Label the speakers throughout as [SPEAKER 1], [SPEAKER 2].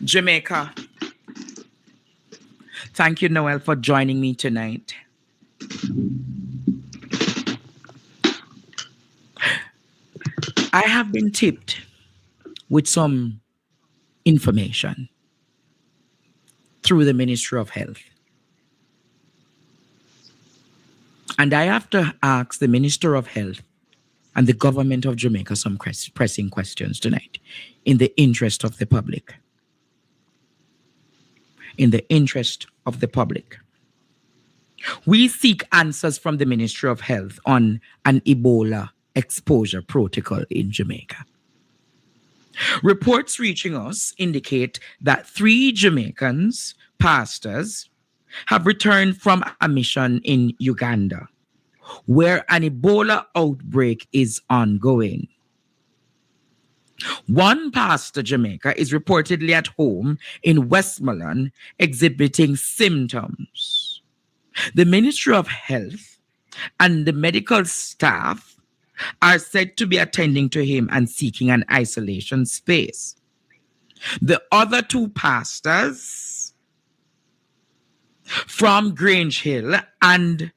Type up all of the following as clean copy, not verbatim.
[SPEAKER 1] Jamaica. Thank you, Noel, for joining me tonight. I have been tipped with some information through the Ministry of Health. And I have to ask the Minister of Health and the government of Jamaica some pressing questions tonight in the interest of the public. In the interest of the public. We seek answers from the Ministry of Health on an Ebola exposure protocol in Jamaica. Reports reaching us indicate that 3 Jamaicans, pastors, have returned from a mission in Uganda, where an Ebola outbreak is ongoing. One pastor, Jamaica, is reportedly at home in Westmoreland exhibiting symptoms. The Ministry of Health and the medical staff are said to be attending to him and seeking an isolation space. The other 2 pastors from Grange Hill and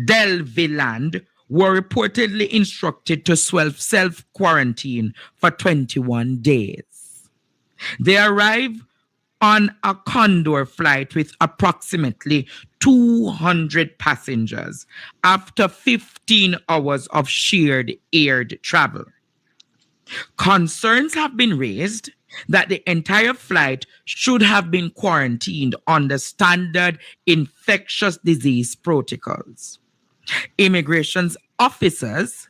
[SPEAKER 1] Delviland were reportedly instructed to self-quarantine for 21 days. They arrived on a Condor flight with approximately 200 passengers after 15 hours of shared air travel. Concerns have been raised that the entire flight should have been quarantined under standard infectious disease protocols. Immigration officers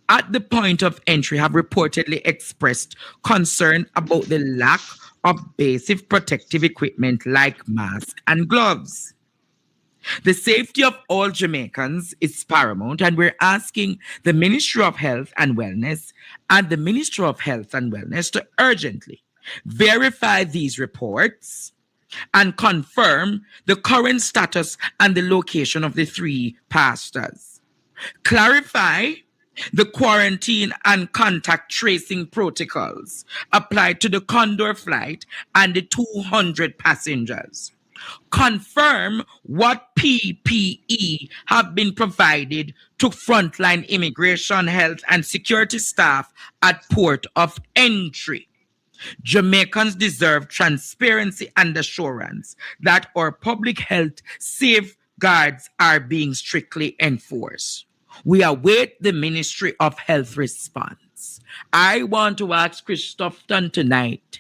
[SPEAKER 1] at the point of entry have reportedly expressed concern about the lack of basic protective equipment like masks and gloves. The safety of all Jamaicans is paramount, and we're asking the Ministry of Health and Wellness and the Ministry of Health and Wellness to urgently verify these reports and confirm the current status and the location of the 3 pastors. Clarify the quarantine and contact tracing protocols applied to the Condor flight and the 200 passengers. Confirm what PPE have been provided to frontline immigration, health, and security staff at port of entry. Jamaicans deserve transparency and assurance that our public health safeguards are being strictly enforced. We await the Ministry of Health response. I want to ask Christopherton tonight,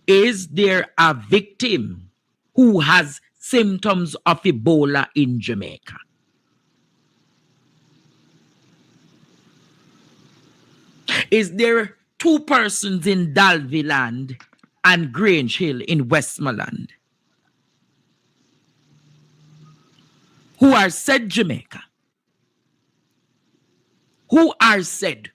[SPEAKER 1] is there a victim who has symptoms of Ebola in Jamaica? Is there 2 persons in Dalviland and Grange Hill in Westmoreland who are said Jamaica, who are said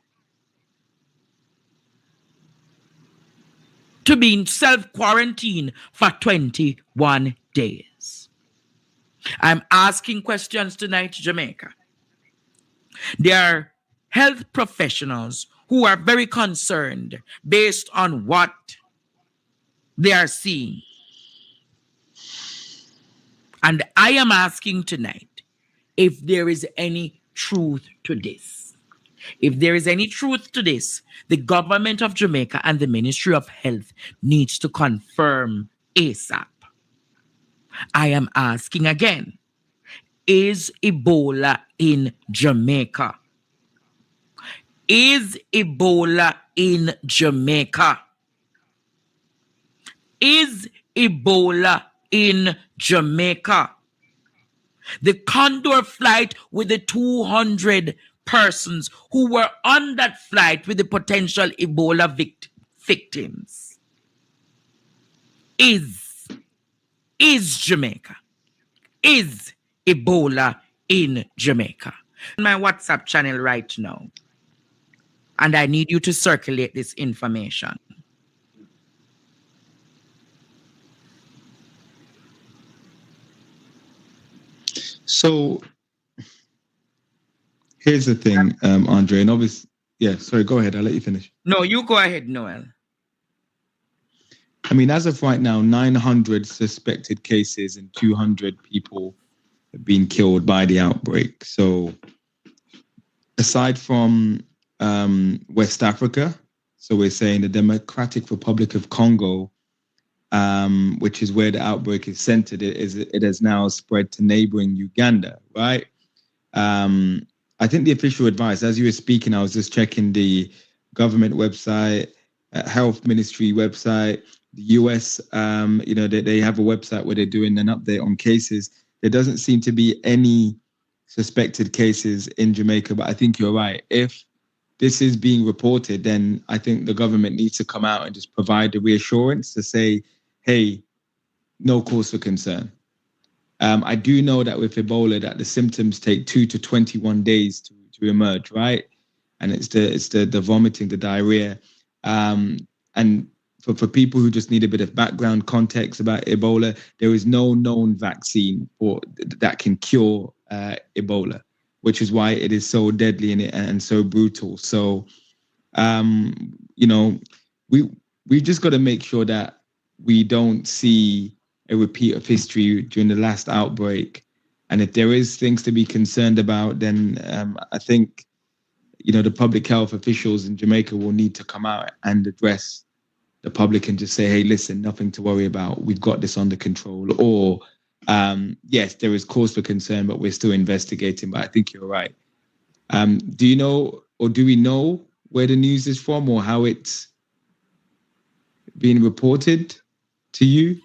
[SPEAKER 1] to be in self-quarantine for 21 days? I'm asking questions tonight, Jamaica. There are health professionals who are very concerned based on what they are seeing. And I am asking tonight if there is any truth to this. If there is any truth to this, the government of Jamaica and the Ministry of Health needs to confirm ASAP. I am asking again, is Ebola in Jamaica? Is Ebola in Jamaica? Is Ebola in Jamaica? The Condor flight with the 200 persons who were on that flight with the potential Ebola victims. Is Jamaica? Is Ebola in Jamaica? My WhatsApp channel right now. And I need you to circulate this information.
[SPEAKER 2] So here's the thing, Andre, and obviously, Yeah, sorry, go ahead. I'll let you finish.
[SPEAKER 1] No, you go ahead, Noel.
[SPEAKER 2] I mean, as of right now, 900 suspected cases and 200 people have been killed by the outbreak. So, aside from West Africa, so we're saying the Democratic Republic of Congo, which is where the outbreak is centered, it has now spread to neighboring Uganda, right? I think the official advice, as you were speaking, I was just checking the government website, health ministry website, the US. They have a website where they're doing an update on cases. There doesn't seem to be any suspected cases in Jamaica, but I think you're right. If this is being reported, then I think the government needs to come out and just provide the reassurance to say, hey, no cause for concern. I do know that with Ebola, that the symptoms take 2 to 21 days to emerge, right? And it's the vomiting, the diarrhea, and for people who just need a bit of background context about Ebola, there is no known vaccine that can cure Ebola, which is why it is so deadly and so brutal. So, you know, we just got to make sure that we don't see a repeat of history during the last outbreak. And if there is things to be concerned about, then I think, the public health officials in Jamaica will need to come out and address the public and just say, hey, listen, nothing to worry about. We've got this under control. Or, yes, there is cause for concern, but we're still investigating. But I think you're right. Do you know, or do we know where the news is from or how it's being reported to you?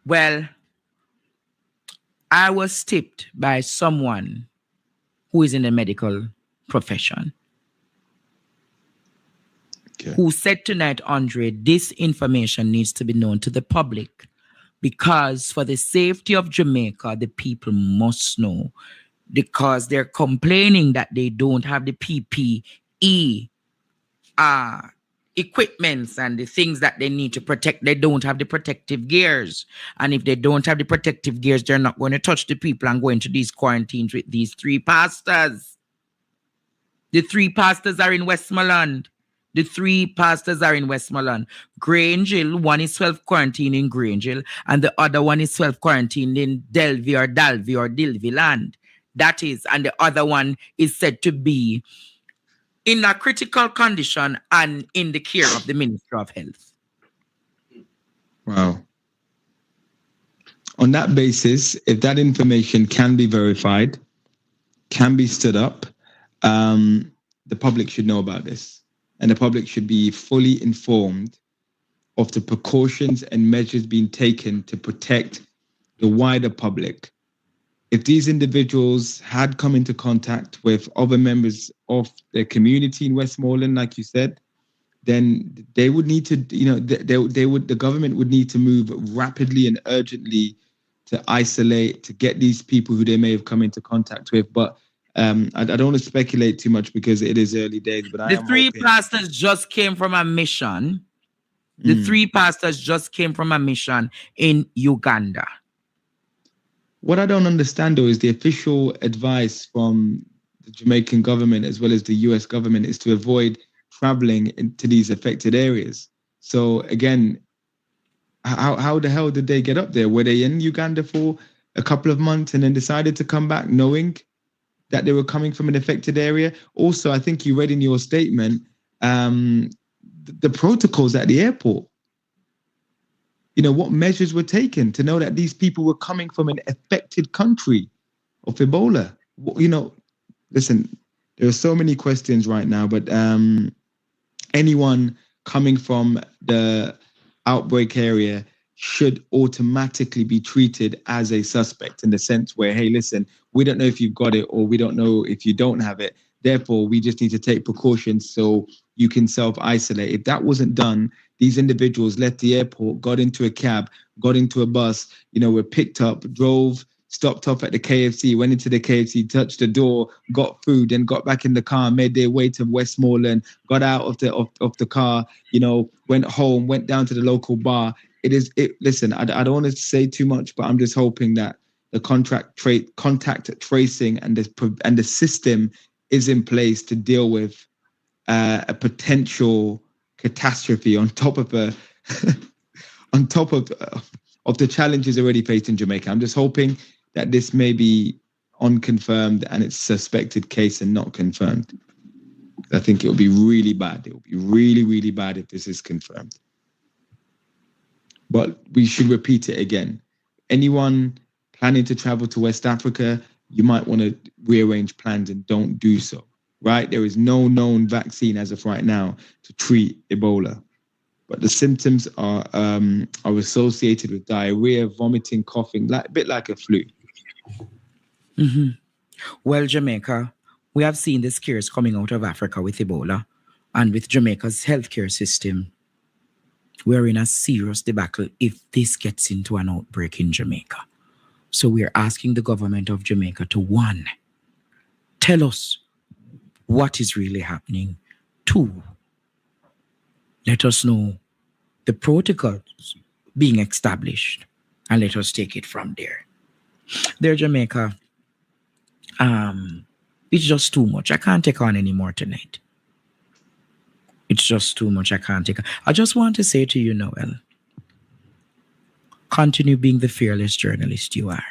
[SPEAKER 1] Well, I was tipped by someone who is in the medical profession, who said tonight, Andre, this information needs to be known to the public because for the safety of Jamaica, the people must know, because they're complaining that they don't have the PPE equipments and the things that they need to protect. They don't have the protective gears. And if they don't have the protective gears, they're not going to touch the people and go into these quarantines with these 3 pastors. The 3 pastors are in Westmoreland. The 3 pastors are in Westmoreland. Grange Hill, one is self-quarantined in Grange Hill, and the other one is self-quarantined in Dalvey or Dilvey land. That is, and the other one is said to be in a critical condition and in the care of the Ministry of Health.
[SPEAKER 2] Wow. On that basis, if that information can be verified, can be stood up, the public should know about this. And the public should be fully informed of the precautions and measures being taken to protect the wider public. If these individuals had come into contact with other members of their community in Westmoreland, like you said, then they would need to, the government would need to move rapidly and urgently to isolate, to get these people who they may have come into contact with. But I don't want to speculate too much because it is early days. But
[SPEAKER 1] the 3 pastors just came from a mission. The 3 pastors just came from a mission in Uganda.
[SPEAKER 2] What I don't understand, though, is the official advice from the Jamaican government as well as the US government is to avoid traveling into these affected areas. So again, how the hell did they get up there? Were they in Uganda for a couple of months and then decided to come back knowing that they were coming from an affected area? Also, I think you read in your statement, the protocols at the airport. What measures were taken to know that these people were coming from an affected country of Ebola? Listen, there are so many questions right now, but anyone coming from the outbreak area should automatically be treated as a suspect in the sense where, hey, listen, we don't know if you've got it or we don't know if you don't have it. Therefore, we just need to take precautions so you can self-isolate. If that wasn't done, these individuals left the airport, got into a cab, got into a bus, were picked up, drove, stopped off at the KFC, went into the KFC, touched the door, got food, and got back in the car, made their way to Westmoreland, got out of the car, went home, went down to the local bar. Listen, I don't want to say too much, but I'm just hoping that the contact tracing and the system is in place to deal with a potential catastrophe on top of on top of the challenges already faced in Jamaica. I'm just hoping that this may be unconfirmed and it's suspected case and not confirmed. I think it will be really bad. It will be really, really bad if this is confirmed. But we should repeat it again. Anyone planning to travel to West Africa, you might want to rearrange plans and don't do so, right? There is no known vaccine as of right now to treat Ebola. But the symptoms are associated with diarrhea, vomiting, coughing, a bit like a flu.
[SPEAKER 1] Mm-hmm. Well, Jamaica, we have seen the scares coming out of Africa with Ebola, and with Jamaica's healthcare system, we're in a serious debacle if this gets into an outbreak in Jamaica. So we're asking the government of Jamaica to, one, tell us what is really happening. Two, let us know the protocols being established and let us take it from there. There, Jamaica, it's just too much. I can't take on anymore tonight. It's just too much. I can't take on. I just want to say to you, Noel, continue being the fearless journalist you are.